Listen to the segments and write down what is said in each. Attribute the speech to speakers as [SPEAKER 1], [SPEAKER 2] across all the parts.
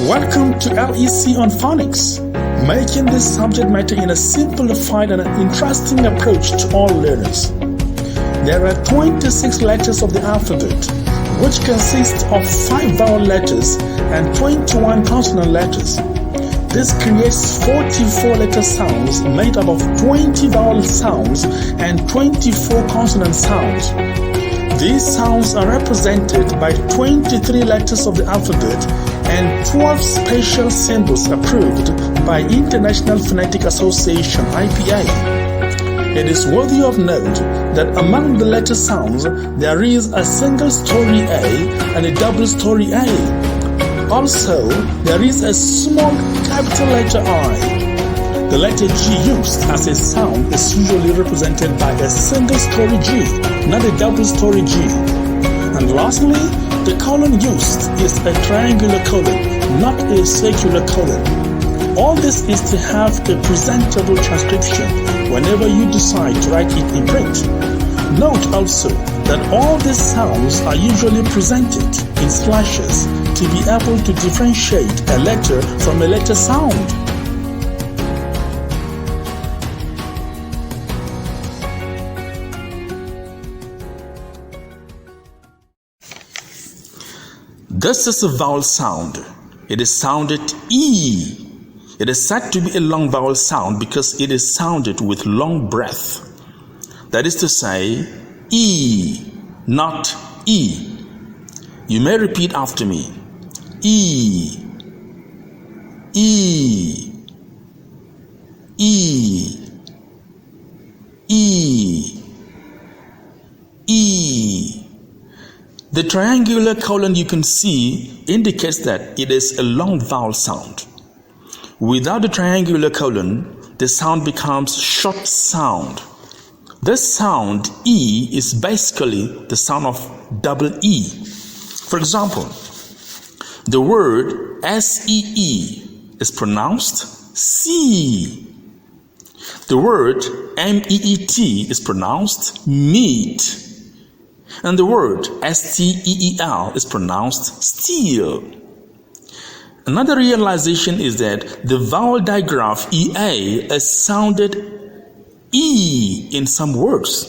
[SPEAKER 1] Welcome to LEC on Phonics, making this subject matter in a simplified and interesting approach to all learners. There are 26 letters of the alphabet, which consists of 5 vowel letters and 21 consonant letters. This creates 44 letter sounds made up of 20 vowel sounds and 24 consonant sounds. These sounds are represented by 23 letters of the alphabet and 12 special symbols approved by International Phonetic Association (IPA). It is worthy of note that among the letter sounds there is a single story A and a double story A. Also, there is a small capital letter I. The letter G used as a sound is usually represented by a single story G, not a double story G. And lastly, the colon used is a triangular colon, not a circular colon. All this is to have a presentable transcription whenever you decide to write it in print. Note also that all these sounds are usually presented in slashes to be able to differentiate a letter from a letter sound. This is a vowel sound. It is sounded E. It is said to be a long vowel sound because it is sounded with long breath. That is to say, E, not E. You may repeat after me. E, E, E, E, E. The triangular colon you can see indicates that it is a long vowel sound. Without the triangular colon, the sound becomes short sound. This sound E is basically the sound of double E. For example, the word SEE is pronounced see. The word MEET is pronounced meet. And the word STEEL is pronounced steal. Another realization is that the vowel digraph EA is sounded E in some words.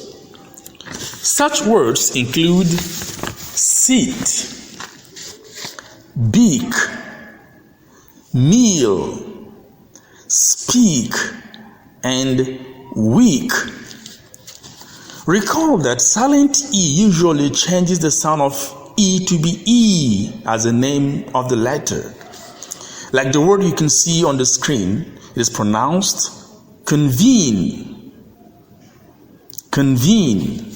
[SPEAKER 1] Such words include seat, beak, meal, speak, and weak. Recall that silent E usually changes the sound of E to be E as the name of the letter. Like the word you can see on the screen, it is pronounced convene. Convene.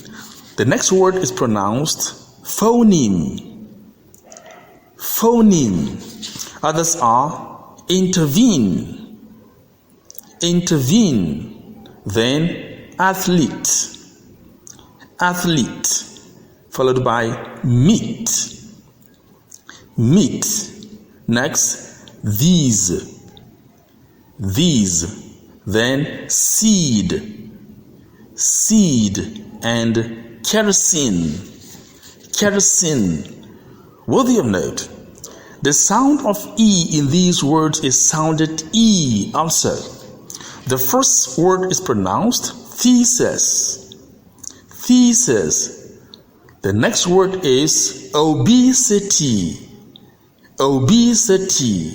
[SPEAKER 1] The next word is pronounced phoneme. Phoneme. Others are intervene. Intervene. Then athlete. Athlete, followed by meet. Meet. Next, these. Then seed. Seed and kerosene. Kerosene. Worthy of note, the sound of E in these words is sounded E also. The first word is pronounced thesis. Thesis. The next word is obesity. Obesity.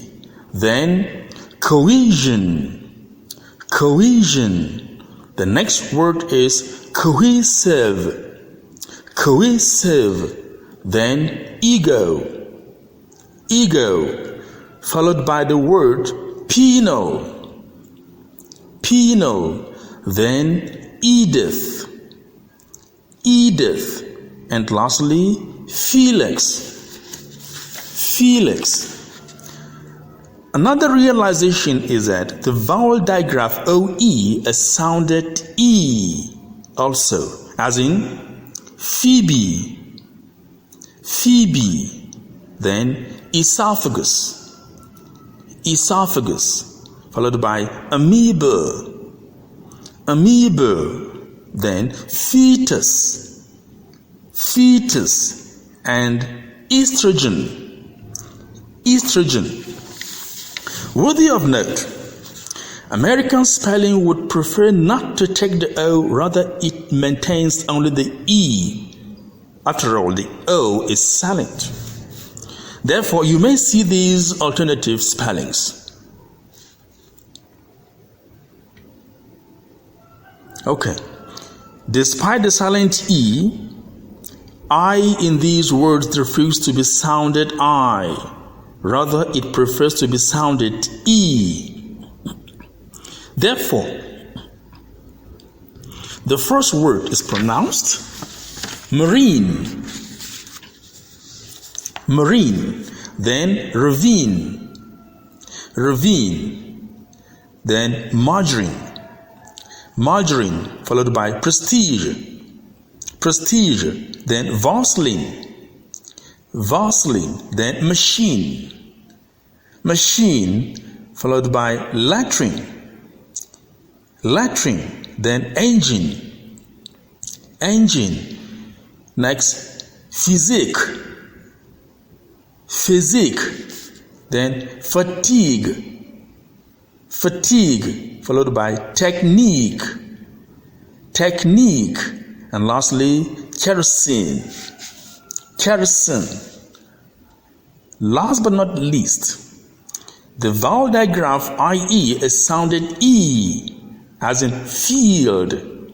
[SPEAKER 1] Then cohesion. Cohesion. The next word is cohesive. Cohesive. Then ego. Ego. Followed by the word penal. Penal. Then Edith. Edith, and lastly, Felix. Felix. Another realization is that the vowel digraph OE is sounded E also, as in Phoebe. Phoebe. Then esophagus. Esophagus, followed by amoeba. Amoeba. Then fetus, fetus, and estrogen, estrogen. Worthy of note, American spelling would prefer not to take the O, rather it maintains only the E. After all, the O is silent. Therefore, you may see these alternative spellings. Okay. Despite the silent E, I in these words refuse to be sounded I. Rather, it prefers to be sounded E. Therefore, the first word is pronounced marine. Marine. Then ravine. Ravine. Then margarine. Margarine, followed by prestige. Prestige. Then Vaseline. Vaseline. Then machine. Machine, followed by latrine. Latrine. Then engine. Engine. Next, physique. Physique. Then fatigue. Fatigue, followed by technique. Technique. And lastly, kerosene. Kerosene. Last but not least, the vowel digraph IE is sounded E, as in field,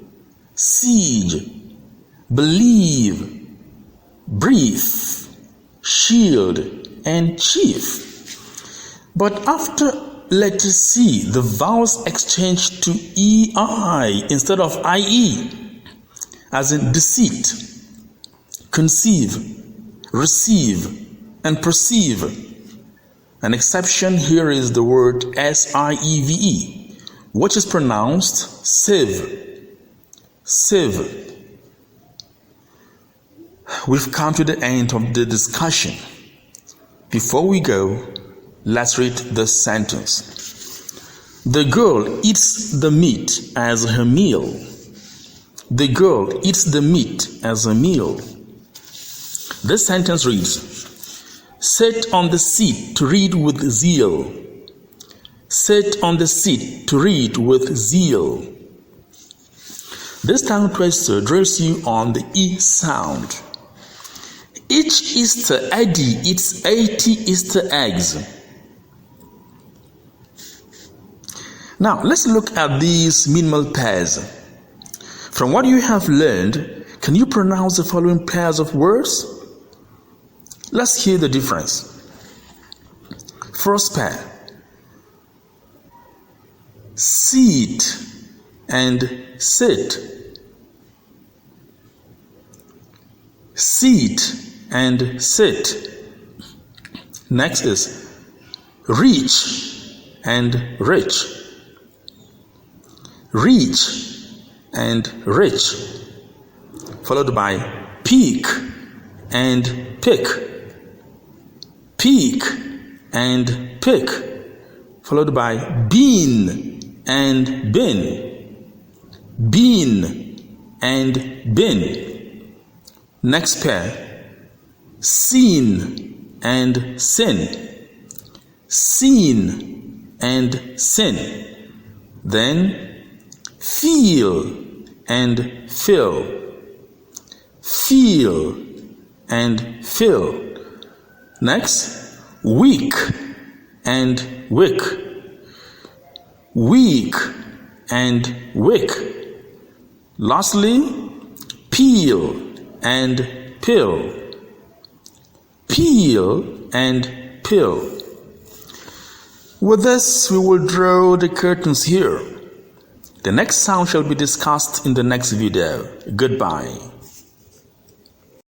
[SPEAKER 1] siege, believe, brief, shield, and chief. But after letter C, the vowels exchange to EI instead of IE, as in deceit, conceive, receive, and perceive. An exception here is the word SIEVE, which is pronounced sieve. Sieve. We've come to the end of the discussion. Before we go, let's read the sentence. The girl eats the meat as her meal. The girl eats the meat as a meal. This sentence reads, sit on the seat to read with zeal. Sit on the seat to read with zeal. This tongue twister drills you on the E sound. Each Easter Eddie eats 80 Easter eggs. Now, let's look at these minimal pairs. From what you have learned, can you pronounce the following pairs of words? Let's hear the difference. First pair. Sit and sit. Sit and sit. Next is reach and rich. Reach and rich. Followed by peak and pick. Peak and pick. Followed by bean and bin. Bean and bin. Next pair. Seen and sin. Seen and sin. Then feel and fill. Feel and fill. Next, weak and wick. Weak and wick. Lastly, peel and pill. Peel and pill. With this, we will draw the curtains here. The next sound shall be discussed in the next video. Goodbye.